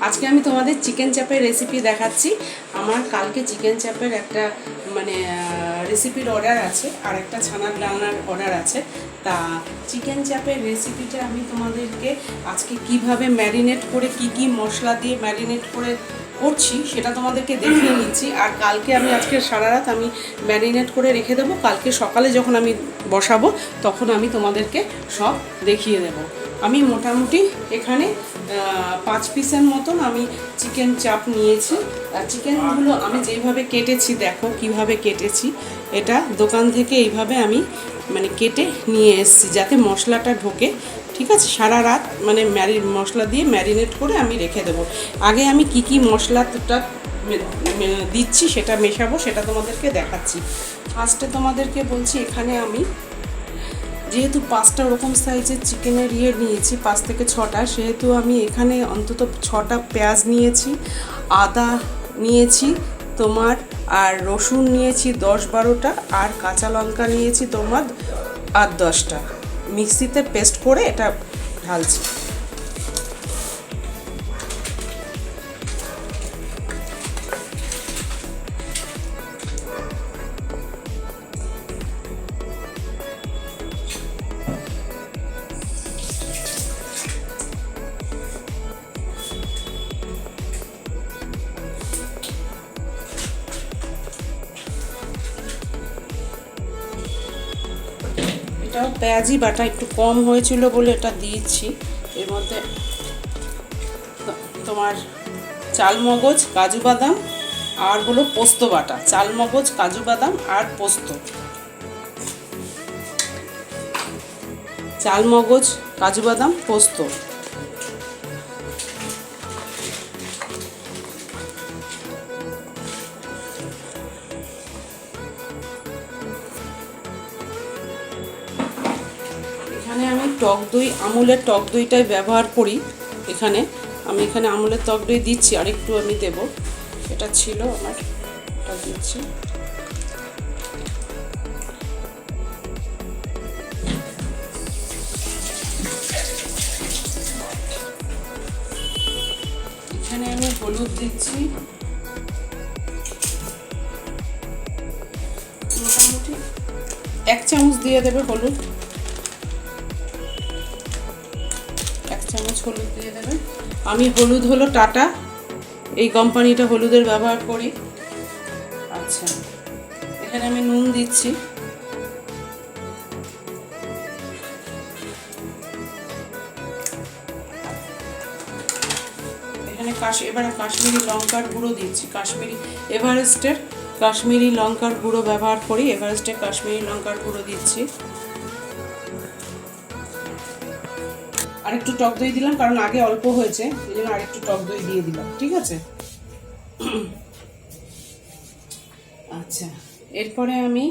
আজকে আমি তোমাদের চিকেন চাপের রেসিপি দেখাচ্ছি। আমার কালকে চিকেন চাপের একটা রেসিপির অর্ডার আছে, আর একটা ছানার ডালনার অর্ডার আছে। তা চিকেন চাপের রেসিপিটা আমি তোমাদেরকে আজকে কিভাবে ম্যারিনেট করে কি মশলা দিয়ে ম্যারিনেট করে করছি সেটা তোমাদেরকে দেখিয়ে নিচ্ছি। আর কালকে আমি আজকে সারা রাত আমি ম্যারিনেট করে রেখে দেবো, কালকে সকালে যখন আমি বসাবো তখন আমি তোমাদেরকে সব দেখিয়ে দেবো। আমি মোটামুটি এখানে 5 পিসের মতন আমি চিকেন চাপ নিয়েছি। আর চিকেনগুলো আমি যেইভাবে কেটেছি, দেখো কিভাবে কেটেছি। এটা দোকান থেকে এইভাবে আমি কেটে নিয়ে এসেছি যাতে মশলাটা ঢোকে। ঠিক আছে, সারা রাত মশলা দিয়ে ম্যারিনেট করে আমি রেখে দেবো। আগে আমি কি মশলাটা দিচ্ছি সেটা মেশাবো, সেটা তোমাদেরকে দেখাচ্ছি। ফার্স্টে তোমাদেরকে বলছি, এখানে আমি যেহেতু 5টা ওরকম সাইজের চিকেনের নিয়েছি, 5 থেকে 6টা, সেহেতু আমি এখানে অন্তত 6টা পেঁয়াজ নিয়েছি, আদা নিয়েছি তোমার, আর রসুন নিয়েছি 10-12টা, আর কাঁচা লঙ্কা নিয়েছি তোমার 8-10টা। মিক্সিতে পেস্ট করে এটা ঢালছি। এটাও পেঁয়াজি বাটা একটু কম হয়েছিল বলে এটা দিয়েছি। এর মধ্যে তোমার চালমগজ, কাজু বাদাম আর হলো পোস্ত বাটা। চালমগজ, কাজু বাদাম আর পোস্ত। চালমগজ, কাজু বাদাম, পোস্ত। এখানে আমি টক দই, আমুলের টক দইটাই ব্যবহার করি। এখানে আমি আমুলের টক দই দিচ্ছি, আর একটু আমি দেব। এটা ছিল আমার, এটা দিচ্ছি। এখানে আমি হলুদ দিচ্ছি, মোটামুটি 1 চামচ দিয়ে দেবে হলুদ। 1 চামচ হলুদ দিয়ে দেবে। আমি হলুদ হলো টাটা, এই কোম্পানিটা হলুদের ব্যবহার করি। আচ্ছা, এখানে আমি নুন দিচ্ছি। এখানে এবারে কাশ্মীরি লঙ্কার গুঁড়ো দিচ্ছি। এভারেস্টের কাশ্মীরি লঙ্কার গুঁড়ো ব্যবহার করি। এভারেস্টের কাশ্মীরি লঙ্কার গুঁড়ো দিচ্ছি। আরেকটু টক দই দিলাম, কারণ আগে অল্প হয়েছে, এই জন্য আরেকটু টক দই দিয়ে দিলাম। ঠিক আছে। আচ্ছা, এরপরে আমি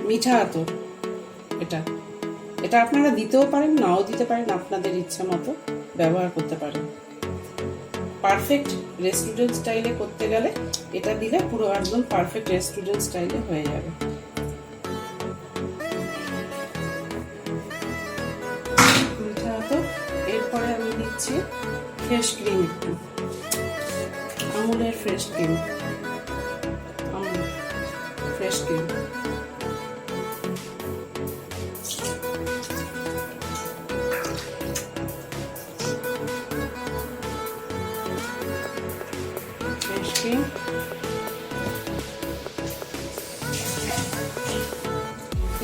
মিঠা আতর, এটা আপনারা দিতেও পারেন, নাও দিতে পারেন, আপনাদের ইচ্ছা মতো ব্যবহার করতে পারেন। পারফেক্ট রেস্টুরেন্ট স্টাইলে করতে গেলে এটা দিলে পুরো একদম পারফেক্ট রেস্টুরেন্ট স্টাইলে হয়ে যাবে। মিঠা আতর। এরপরে আমি দিচ্ছি ফ্রেশ ক্রিম, একটু আমুলের ফ্রেশ ক্রিম। ফ্রেশ ক্রিম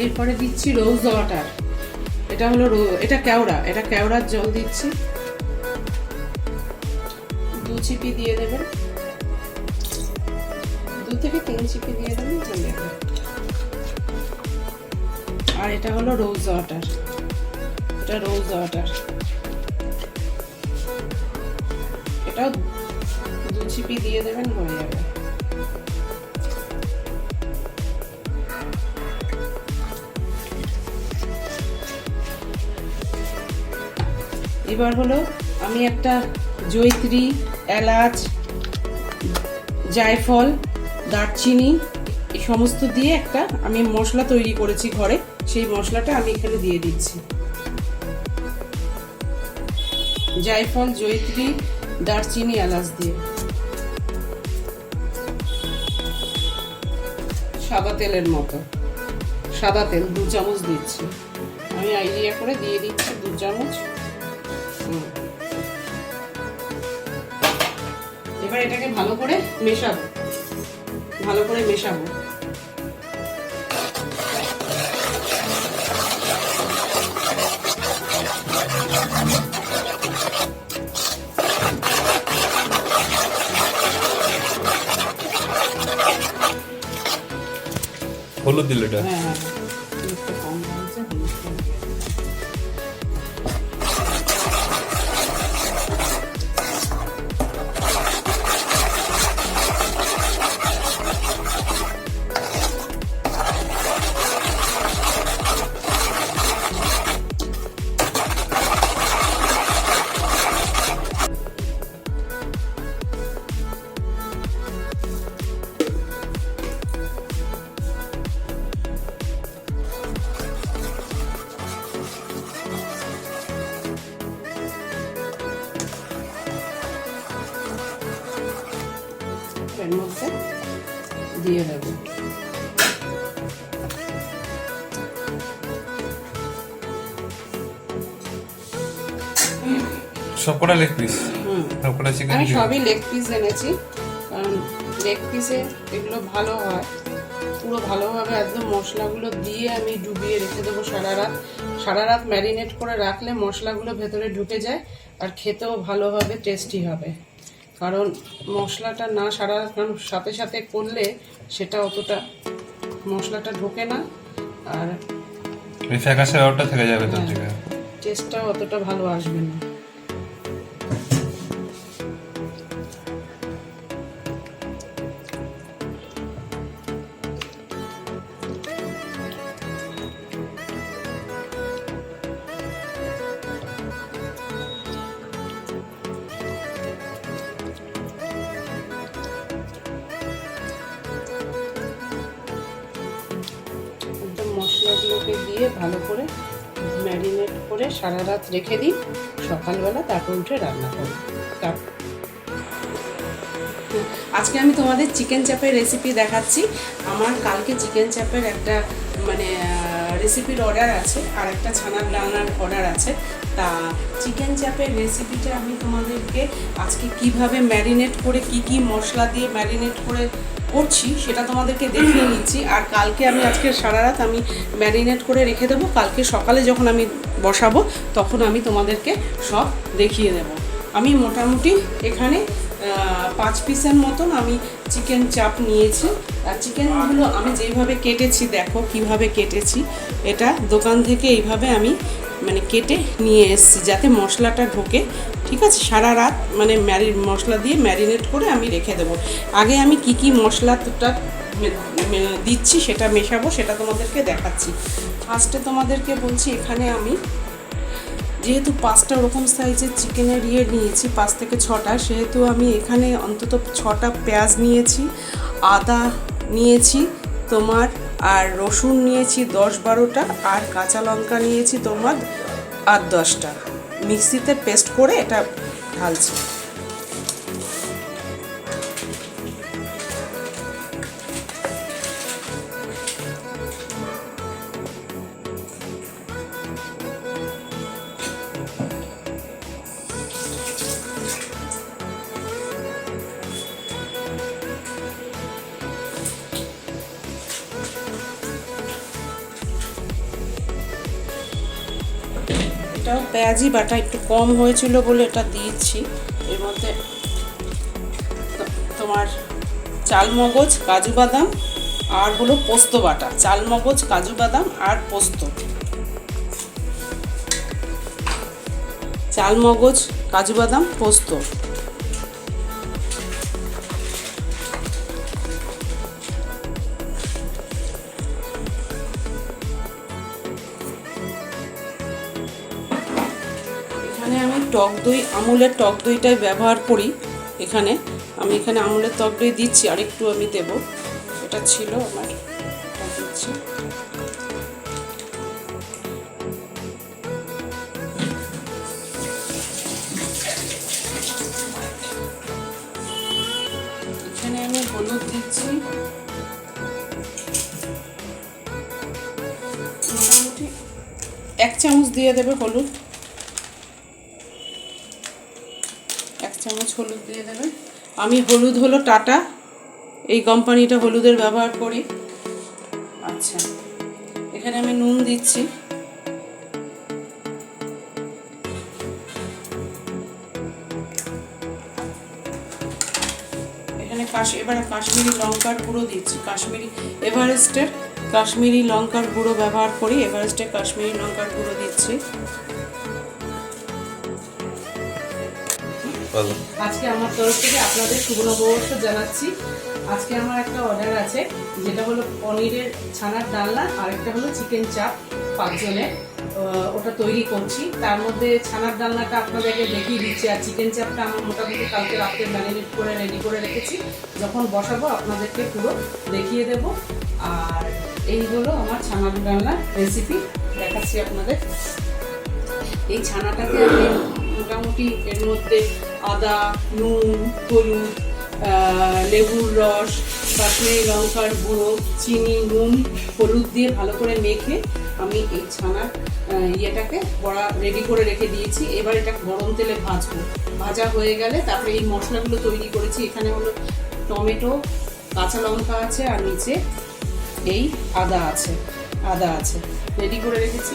এরপরে দিচ্ছি রোজ ওয়াটার। এটা কেওড়ার জল দিচ্ছি। 2 চিপি দিয়ে দেবেন, 2 থেকে 3 চিপি দিয়ে দেবেন, হয়ে যাবে। আর এটা হলো রোজ ওয়াটার, এটাও 2 চিপি দিয়ে দেবেন, হয়ে যাবে। এবার হলো আমি একটা জয়িত্রী, এলাচ, জায়ফল, দারচিনি সমস্ত দিয়ে একটা আমি মশলা তৈরি করেছি ঘরে, সেই মশলাটা আমি এখানে দিয়ে দিচ্ছি। জায়ফল, জয়িত্রী, দারচিনি, এলাচ দিয়ে সাদা তেলের মতো, সাদা তেল 2 চামচ দিচ্ছি আমি, আইডিয়া করে দিয়ে দিচ্ছি 2 চামচ। এবার এটাকে ভালো করে মেশাবো, ভালো করে মেশাবো। হলুদ দিলে এটা, হ্যাঁ এর মধ্যে দিয়ে দেবো। সবকটা লেগ পিস, সবকটা চিকেন, আমি সবই লেগ পিস এনেছি, কারণ লেগ পিসে এগুলো ভালো হয়। পুরো ভালোভাবে একদম মশলাগুলো দিয়ে আমি ডুবিয়ে রেখে দেবো সারা রাত। সারা রাত ম্যারিনেট করে রাখলে মশলাগুলো ভেতরে ঢুকে যায় আর খেতেও ভালো হবে, টেস্টি হবে। কারণ মশলাটা না সারা রাত, কারণ সাথে সাথে করলে সেটা অতটা মশলাটা ঢোকে না আর ফ্যাকাশে ব্যাপারটা থেকে যাবে, তার থেকে টেস্টটাও অতটা ভালো আসবে না। মশলাগুলোকে দিয়ে ভালো করে ম্যারিনেট করে সারা রাত রেখে দিই, সকালবেলা তারপর উঠে রান্না করি। আজকে আমি তোমাদের চিকেন চাপের রেসিপি দেখাচ্ছি। আমার কালকে চিকেন চাপের একটা মানে রেসিপির অর্ডার আছে আর একটা ছানার ডালনার অর্ডার আছে। তা চিকেন চাপের রেসিপিটা আমি তোমাদেরকে আজকে কিভাবে ম্যারিনেট করে কি কি মশলা দিয়ে ম্যারিনেট করে করছি সেটা তোমাদেরকে দেখিয়ে নিচ্ছি। আর কালকে আমি আজকে সারা রাত আমি ম্যারিনেট করে রেখে দেবো, কালকে সকালে যখন আমি বসাবো তখন আমি তোমাদেরকে সব দেখিয়ে দেব। আমি মোটামুটি এখানে 5 পিসের মতন আমি চিকেন চাপ নিয়েছি। আর চিকেনগুলো আমি যেইভাবে কেটেছি, দেখো কিভাবে কেটেছি, এটা দোকান থেকে এইভাবে আমি মানে কেটে নিয়ে এসেছি যাতে মশলাটা ঢোকে। ঠিক আছে, সারা রাত মানে মশলা দিয়ে ম্যারিনেট করে আমি রেখে দেবো। আগে আমি কি কি মশলাটা দিচ্ছি সেটা মেশাবো, সেটা তোমাদেরকে দেখাচ্ছি। ফার্স্টে তোমাদেরকে বলছি, এখানে আমি যেহেতু 5টা ওরকম সাইজের চিকেনের নিয়েছি, 5 থেকে 6টা, সেহেতু আমি এখানে অন্তত 6টা পেঁয়াজ নিয়েছি, আদা নিয়েছি তোমার, আর রসুন নিয়েছি 10-12টা, আর কাঁচা লঙ্কা নিয়েছি তোমার 8-10টা। মিক্সিতে পেস্ট করে এটা ঢালছি। এটাও পেঁয়াজি বাটা একটু কম হয়েছিল বলে এটা দিয়েছি। এর মধ্যে তোমার চালমগজ, কাজু বাদাম আর হলো পোস্ত বাটা। চালমগজ, কাজু বাদাম আর পোস্ত, চালমগজ, কাজু বাদাম, পোস্ত। এখানে আমি টক দই, আমুলের টক দইটাই ব্যবহার করি। এখানে আমি আমুলের টক দই দিচ্ছি, আর একটু আমি দেবো। যেটা ছিল আমার এটা দিচ্ছি। এখানে আমি হলুদ দিচ্ছি মোটামুটি 1 চামচ দিয়ে দেবে হলুদ, 1 চামচ হলুদ দিয়ে দেবে। আমি হলুদ হলো টাটা, এই কোম্পানিটা হলুদের ব্যবহার করি। আচ্ছা, এখানে আমি নুন দিচ্ছি, এখানে এবারে কাশ্মীরি লঙ্কার গুঁড়ো দিচ্ছি, কাশ্মীরি এভারেস্টের কাশ্মীরি লঙ্কার গুঁড়ো ব্যবহার করি, এভারেস্টের কাশ্মীরি লঙ্কার গুঁড়ো দিচ্ছি। আজকে আমার তরফ থেকে আপনাদের শুভ নববর্ষ জানাচ্ছি। আজকে আমার একটা অর্ডার আছে, যেটা হলো পনিরের ছানার ডালনা, আর একটা হলো চিকেন চাপ 5 জনের, ওটা তৈরি করছি। তার মধ্যে ছানার ডালনাটা আপনাদেরকে দেখিয়ে দিচ্ছি, আর চিকেন চাপটা আমার মোটামুটি কালকে রাত্রে ম্যারিনেট করে রেডি করে রেখেছি, যখন বসাবো আপনাদেরকে পুরো দেখিয়ে দেব। আর এই হলো আমার ছানার ডালনার রেসিপি, দেখাচ্ছি আপনাদের। এই ছানাটাকে আমি মোটামুটি এর মধ্যে আদা, নুন, হলুদ, লেবুর রস, কাশ্মীরি লঙ্কার গুঁড়ো, চিনি, নুন, হলুদ দিয়ে ভালো করে মেখে আমি এই ছানার ইয়েটাকে বড়া রেডি করে রেখে দিয়েছি। এবার এটা গরম তেলে ভাজবো, ভাজা হয়ে গেলে তারপরে এই মশলাগুলো তৈরি করেছি। এখানে হলো টমেটো, কাঁচা লঙ্কা আছে, আর নিচে এই আদা আছে রেডি করে রেখেছি।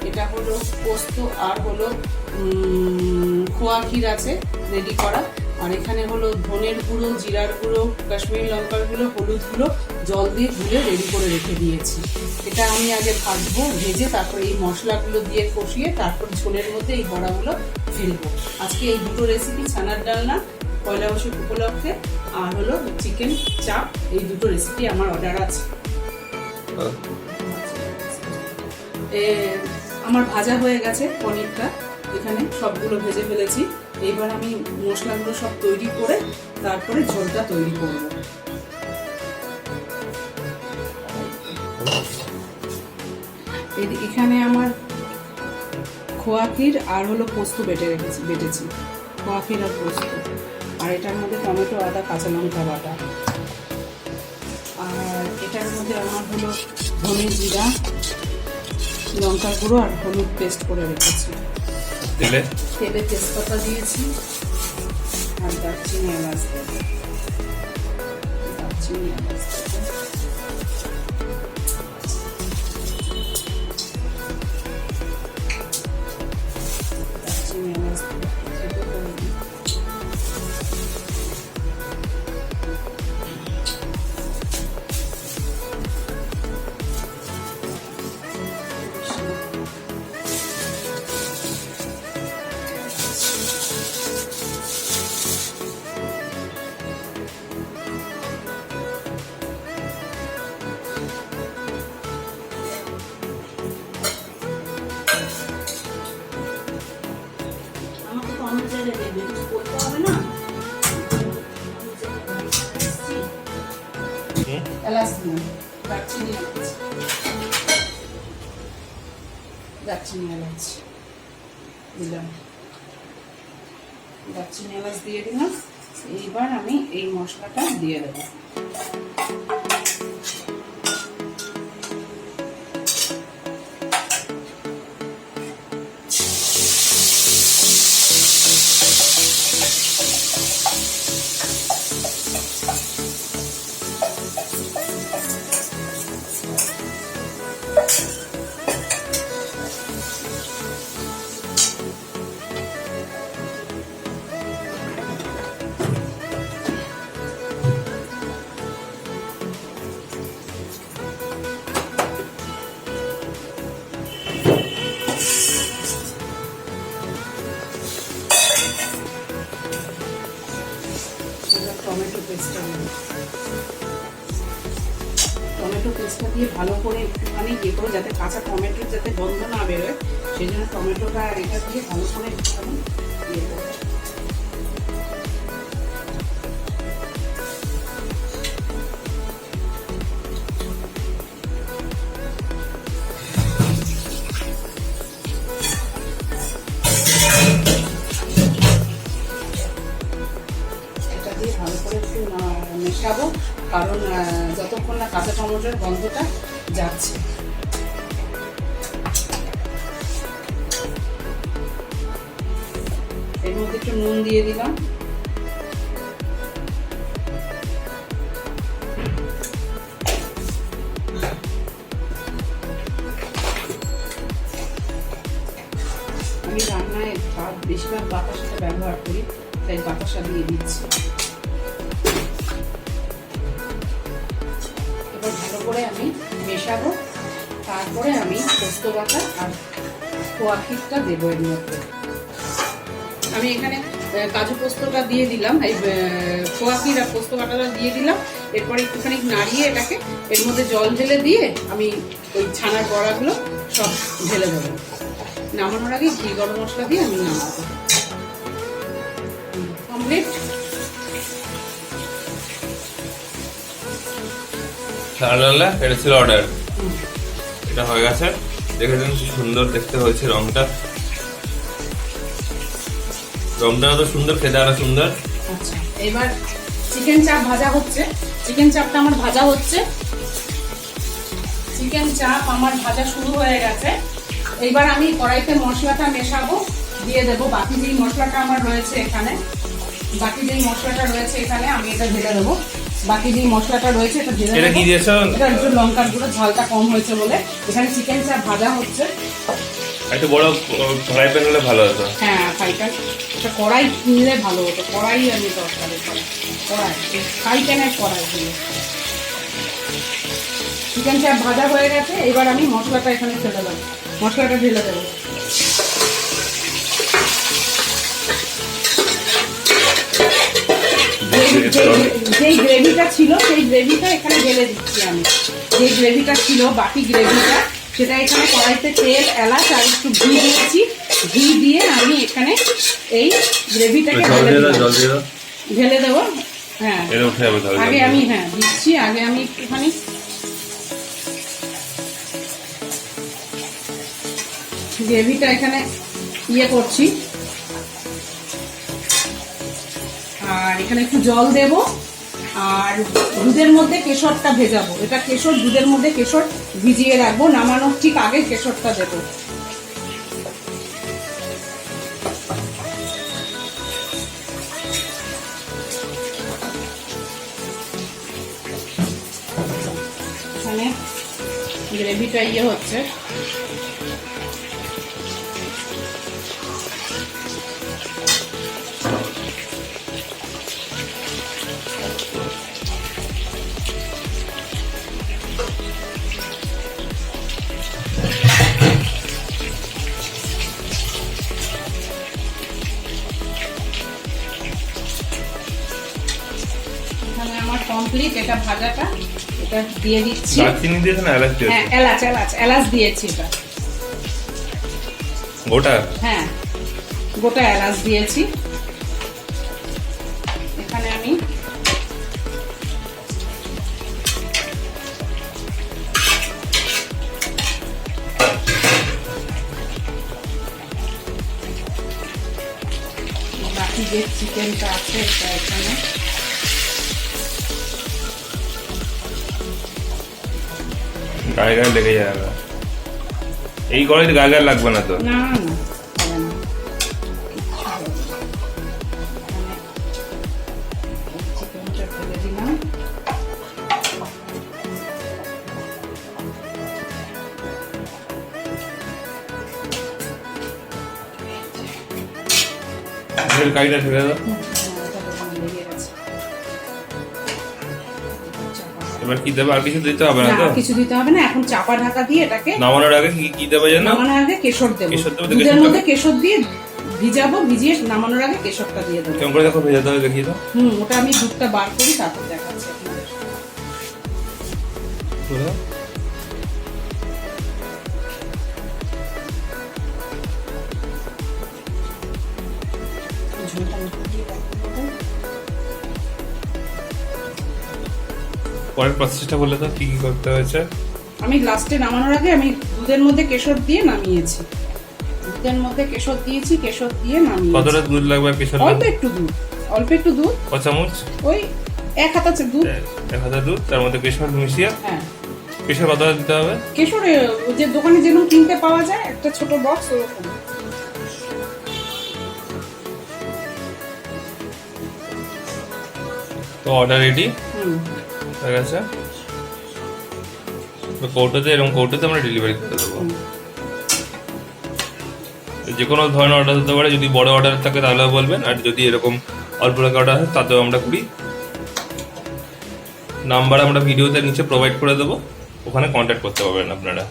এটা হলো পোস্ত, আর হলো খোয়া ক্ষীর আছে রেডি করা, আর এখানে হলো ধনের গুঁড়ো, জিরার গুঁড়ো, কাশ্মীরি লঙ্কার গুঁড়ো, হলুদ গুঁড়ো জল দিয়ে গুলে রেডি করে রেখে দিয়েছি। এটা আমি আগে ভাজবো, ভেজে তারপরে এই মশলাগুলো দিয়ে কষিয়ে তারপর ঝোলের মধ্যে এই বড়াগুলো ফেলবো। আজকে এই দুটো রেসিপি, ছানার ডালনা পয়লা বৈশাখ উপলক্ষে, আর হলো চিকেন চাপ, এই দুটো রেসিপি আমার অর্ডার আছে। আমার ভাজা হয়ে গেছে পনিরটা, এখানে সবগুলো ভেজে ফেলেছি। এবার আমি মশলাগুলো সব তৈরি করে তারপরে ঝোলটা তৈরি করব। এখানে আমার খোয়া ক্ষীর আর হলো পোস্ত বেটেছি খোয়া ক্ষীর আর পোস্ত, আর এটার মধ্যে টমেটো, আদা, কাঁচা লঙ্কা বাটা, আর এটার মধ্যে আমার হলো ধনে, জিরা, লঙ্কার গুঁড়ো আর হলুদ পেস্ট করে রেখেছি। তেলে তেজপাতা দিয়েছি, আর দারচিনি, এলাচ দেবো, দারচিনি, এলাচ দেবো, দারচিনি, এলাচ দেবো। এলাচ দিলাম, দারচিনি, এলাচ দিলাম, দারচিনি এলাচ দিয়ে দিলাম। এইবার আমি এই মশলাটা দিয়ে দেবো। টমেটো পেস্টটা দিয়ে ভালো করে একটুখানি ইয়ে করে, যাতে কাঁচা টমেটোর যাতে গন্ধ না বেরোয়, সেই জন্য টমেটোটা এটা দিয়ে ভালো করে একটুখানি ইয়ে করবো। চামচের গন্ধটা যাচ্ছে। এর মধ্যে একটু নুন দিয়ে দিলাম। আমি রান্নায় বেশিরভাগ বাতাসাটা ব্যবহার করি, তাই বাতাসা দিয়ে দিচ্ছি। এবার ভালো করে আমি মেশাবো, তারপরে আমি পোস্ত বাটা আর খোয়া ক্ষীরটা দেবো এর মধ্যে। আমি এখানে কাজু পোস্তটা দিয়ে দিলাম, এই খোয়া ক্ষীর আর পোস্ত বাটাটা দিয়ে দিলাম। এরপরে একটুখানি নাড়িয়ে এটাকে এর মধ্যে জল ঢেলে দিয়ে আমি ওই ছানার বড়াগুলো সব ঢেলে দেবো। নামানোর আগে ঘি গরম মশলা দিয়ে আমি নামাবো। কমপ্লিট। ছানাডালা এটা ছিল অর্ডার, এটা হয়ে গেছে। দেখেছেন কি সুন্দর দেখতে হয়েছে, রংটা তো সুন্দর, খেতে আরো সুন্দর। আচ্ছা, এবার চিকেন চাপ ভাজা হচ্ছে। চিকেন চাপটা আমার ভাজা হচ্ছে। চিকেন চাপ আমার ভাজা শুরু হয়ে গেছে। এইবার আমি কড়াইতে মশলাটা মেশাবো, দিয়ে দেবো। বাকি যেই মশলাটা আমার রয়েছে এখানে, আমি এটা ঢেলে দেবো। বাকি যেই মশলাটা রয়েছে এটা ঢেলে এটা কি দেবো। দিয়েছো? এটা একটু লঙ্কার গুঁড়ো, ঝালটা কম হয়েছে বলে। এখানে চিকেন চাপ ভাজা হচ্ছে। একটু বড় ফ্রাই প্যান হলে ভালো হতো। হ্যাঁ, কড়াই কিনলে ভালো হতো। কড়াই আমি দরকারি কড়াই, ফ্রাই প্যানের কড়াই দিয়ে। চিকেন চাপ ভাজা হয়ে গেছে। এবার আমি মশলাটা এখানে ফেলে দেবো, মশলাটা ঢেলে দেবো। যেই গ্রেভিটা ছিল সেই গ্রেভিটা এখানে ঢেলে দিচ্ছি আমি। যে গ্রেভিটা ছিল বাকি গ্রেভিটা, সেটা এখানে কড়াইতে তেল, এলাচ আর একটু ঘি দিয়েছি। ঘি দিয়ে আমি এখানে এই গ্রেভিটাকে ঢেলে দেবো। হ্যাঁ, আগে আমি দিচ্ছি। আগে আমি একটুখানি গ্রেভিটা এখানে করছি। আর এখানে একটু জল দেব। আর দুধের মধ্যে কেশরটা ভেজাবো। এটা কেশর, দুধের মধ্যে কেশর ভিজিয়ে রাখবো। নামানোর ঠিক আগে কেশরটা দেবো। এখানে গ্রেভিটা হচ্ছে। আমার কমপ্লিট এটা ভাজাটা। এটা দিয়ে দিচ্ছি। দারচিনি দিয়েছ না এলাচ দিয়েছ? হ্যাঁ, এলাচ দিয়েছি। এটা গোটা? হ্যাঁ, গোটা এলাচ দিয়েছি। এখানে আমি বাকি যে চিকেনটা আছে এটা এখানে গায়ে গায়ে লেগে যাবে। এই কড়াইতে গায়ে গায়ে লাগবে না তো? না, হবে না। চিকেনটা ফেলে দিলাম। কাইটা ঠেলে দাও। এবার কি দেবে? আর কিছু দিতে হবে না তো? কিছু দিতে হবে না। এখন চাপা ঢাকা দিয়ে এটাকে নামানোর আগে কি দেবে জানো? নামানোর আগে কেশর দেব। দুধের মধ্যে কেশর দিয়ে ভিজাবো। ভিজিয়ে নামানোর আগে কেশরটা দিয়ে দেবো। কেমন করে দেখো ভেজাতে হবে দেখিয়ে দাও। ওটা আমি দুধটা বার করি, তারপর দেখাচ্ছি আপনাদের। পরের প্রসেসটা বলে দাও, কি করতে হয়েছে? আমি লাস্টে নামানোর আগে আমি দুধের মধ্যে কেশর দিয়ে নামিয়েছি। দুধের মধ্যে কেশর দিয়েছি, কেশর দিয়ে নামিয়েছি। কতটা দুধ লাগবে? কেশর অল্প একটু দুধ। কত চামচ? ওই 1 হাতা দুধ। 1 হাতা দুধ, তার মধ্যে কেশর মিশিয়ে। হ্যাঁ, কেশর কত দিতে হবে? কেশর যে দোকানে যেরকম কিনতে পাওয়া যায় একটা ছোট বক্স ওরকম। তো অর্ডার রেডি হুম, হয়ে গেছে। তো কৌটোতে, এরকম কৌটোতে আমরা ডেলিভারি করে দেবো। যে কোনো ধরনের অর্ডার দিতে পারে, যদি বড় অর্ডার থাকে তাহলেও বলবেন, আর যদি এরকম অল্প টাকা অর্ডার হয় তাতেও আমরা করি। নাম্বার আমরা ভিডিওতে নিচে প্রোভাইড করে দেবো, ওখানে কন্ট্যাক্ট করতে পারবেন আপনারা।